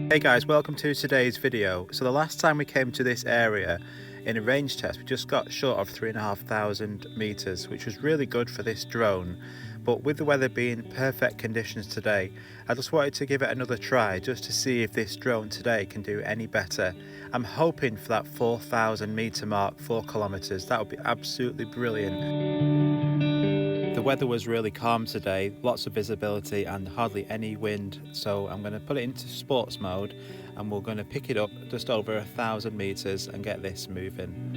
Hey guys, welcome to today's video. So the last time we came to this area in a range test, we just got short of 3,500 meters, which was really good for this drone. But with the weather being perfect conditions today, I just wanted to give it another try just to see if this drone today can do any better. I'm hoping for that 4,000 meter mark, 4 kilometers. That would be absolutely brilliant. The weather was really calm today, lots of visibility and hardly any wind, so I'm going to put it into sports mode and we're going to pick it up just over 1,000 meters and get this moving.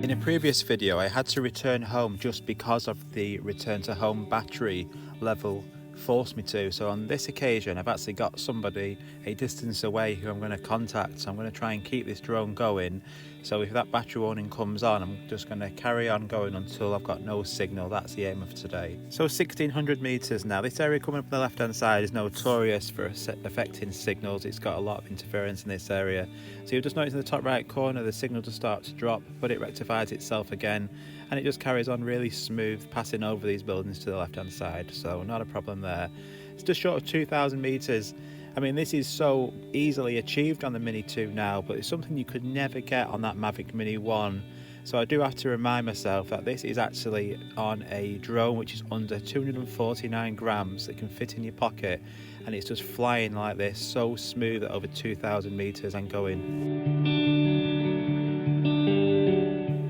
In a previous video I had to return home just because of the return to home battery level forced me to. So on this occasion I've actually got somebody a distance away who I'm going to contact, so I'm going to try and keep this drone going. So if that battery warning comes on, I'm just going to carry on going until I've got no signal. That's the aim of today. So 1,600 meters now. This area coming from the left hand side is notorious for affecting signals. It's got a lot of interference in this area. So you'll just notice in the top right corner the signal just starts to drop, but it rectifies itself again and it just carries on really smooth, passing over these buildings to the left hand side. So not a problem there. It's just short of 2,000 meters. I mean, this is so easily achieved on the Mini 2 now, but it's something you could never get on that Mavic Mini 1. So I do have to remind myself that this is actually on a drone which is under 249 grams that can fit in your pocket, and it's just flying like this, so smooth at over 2,000 meters and going.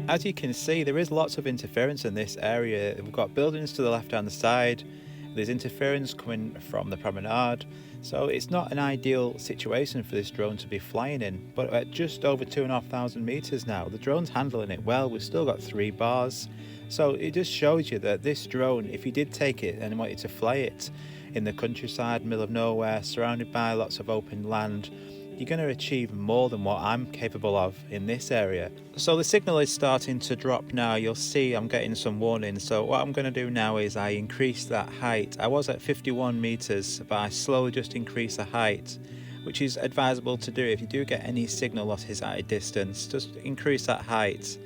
As you can see, there is lots of interference in this area. We've got buildings to the left hand side, there's interference coming from the promenade, so it's not an ideal situation for this drone to be flying in. But at just over 2,500 meters now, the drone's handling it well. We've still got 3 bars, so it just shows you that this drone, if you did take it and wanted to fly it in the countryside, middle of nowhere, surrounded by lots of open land, you're going to achieve more than what I'm capable of in this area. So the signal is starting to drop now. You'll see I'm getting some warnings. So what I'm going to do now is I increase that height. I was at 51 meters, but I slowly just increase the height, which is advisable to do if you do get any signal losses at a distance. Just increase that height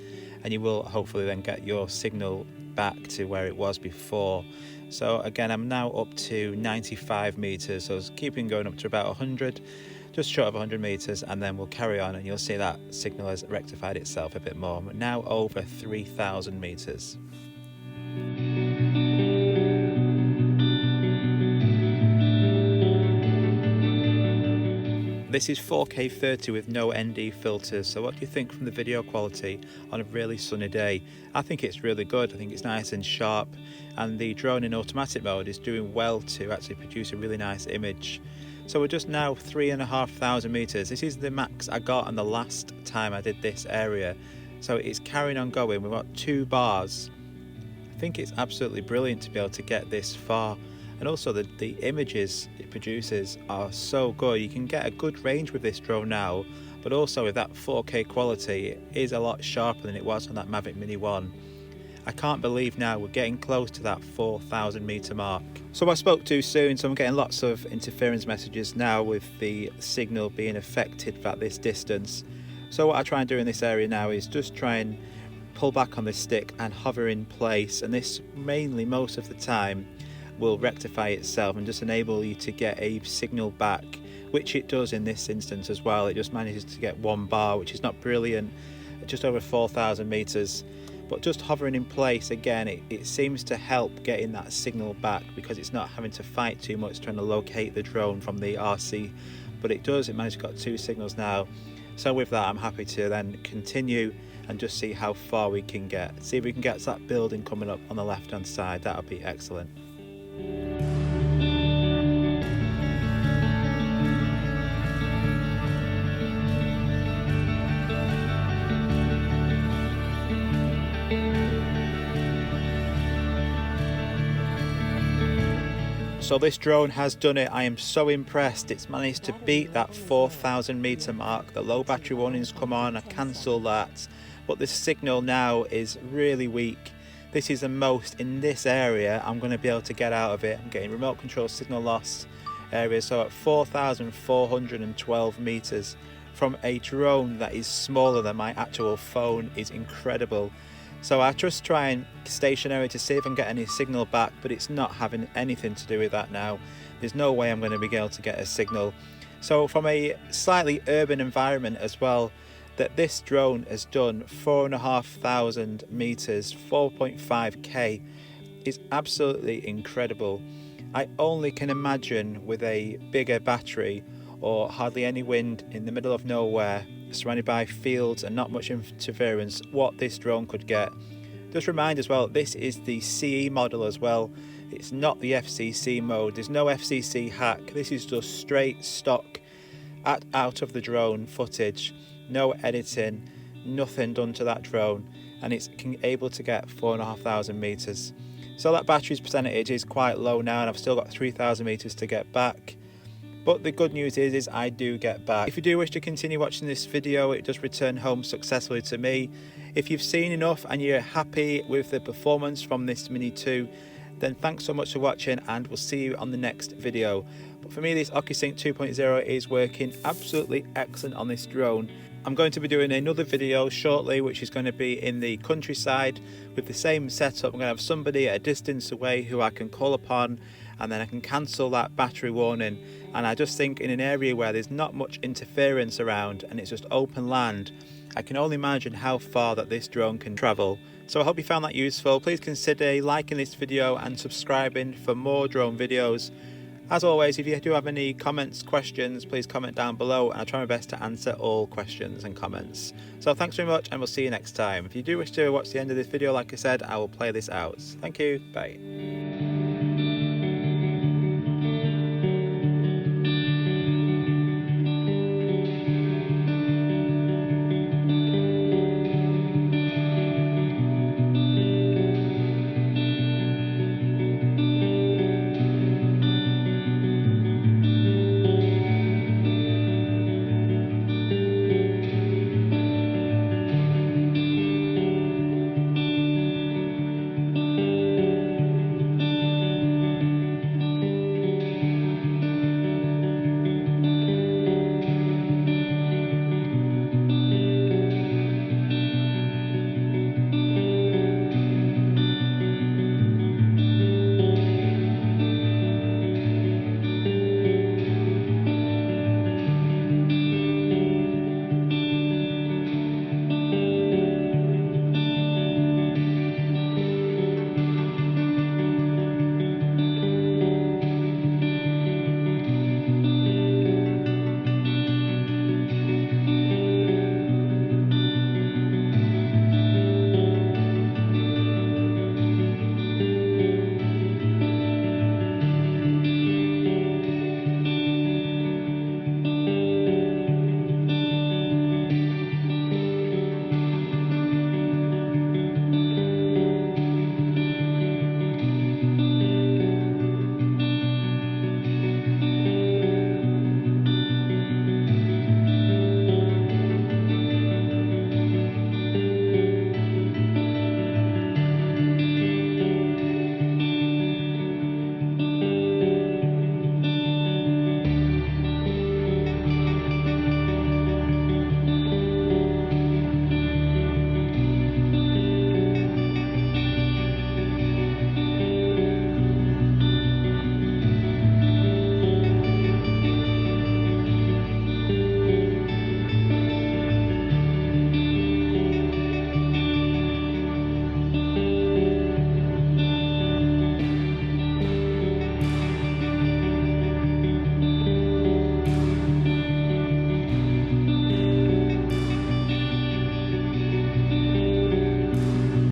and you will hopefully then get your signal back to where it was before. So again, I'm now up to 95 meters, so I was keeping going up to about 100, just short of 100 meters, and then we'll carry on and you'll see that signal has rectified itself a bit more. We're now over 3,000 meters. This is 4K 30 with no ND filters, so what do you think from the video quality on a really sunny day? I think it's really good. I think it's nice and sharp, and the drone in automatic mode is doing well to actually produce a really nice image. So we're just now 3,500 meters. This is the max I got on the last time I did this area, so it's carrying on going. We've got 2 bars. I think it's absolutely brilliant to be able to get this far. And also the images it produces are so good. You can get a good range with this drone now, but also with that 4K quality, it is a lot sharper than it was on that Mavic Mini 1. I can't believe now we're getting close to that 4,000 meter mark. So I spoke too soon, so I'm getting lots of interference messages now with the signal being affected at this distance. So what I try and do in this area now is just try and pull back on this stick and hover in place, and this mainly most of the time will rectify itself and just enable you to get a signal back, which it does in this instance as well. It just manages to get 1 bar, which is not brilliant, just over 4,000 meters, but just hovering in place again, it seems to help getting that signal back because it's not having to fight too much trying to locate the drone from the RC, but it managed to get 2 signals now. So with that, I'm happy to then continue and just see how far we can get. See if we can get to that building coming up on the left hand side. That would be excellent. So this drone has done it. I am so impressed. It's managed to beat that 4,000 meter mark. The low battery warnings come on, I cancel that, but the signal now is really weak. This is the most in this area I'm going to be able to get out of it. I'm getting remote control signal loss area, so at 4,412 meters from a drone that is smaller than my actual phone is incredible. So I just try and stationary to see if I can get any signal back, but it's not having anything to do with that now. There's no way I'm going to be able to get a signal. So from a slightly urban environment as well, that this drone has done 4,500 meters, 4.5k, is absolutely incredible. I only can imagine with a bigger battery or hardly any wind in the middle of nowhere, surrounded by fields and not much interference, what this drone could get. Just remind as well, this is the CE model as well. It's not the FCC mode. There's no FCC hack. This is just straight stock out of the drone footage. No editing, nothing done to that drone, and it's able to get 4,500 meters. So that battery's percentage is quite low now, and I've still got 3,000 meters to get back. But the good news is I do get back. If you do wish to continue watching this video, it does return home successfully to me. If you've seen enough and you're happy with the performance from this Mini 2, then thanks so much for watching, and we'll see you on the next video. But for me, this OcuSync 2.0 is working absolutely excellent on this drone. I'm going to be doing another video shortly, which is going to be in the countryside with the same setup. I'm going to have somebody at a distance away who I can call upon, and then I can cancel that battery warning. And I just think in an area where there's not much interference around and it's just open land, I can only imagine how far that this drone can travel. So I hope you found that useful. Please consider liking this video and subscribing for more drone videos. As always, if you do have any comments, questions, please comment down below, and I'll try my best to answer all questions and comments. So thanks very much, and we'll see you next time. If you do wish to watch the end of this video, like I said, I will play this out. Thank you, bye.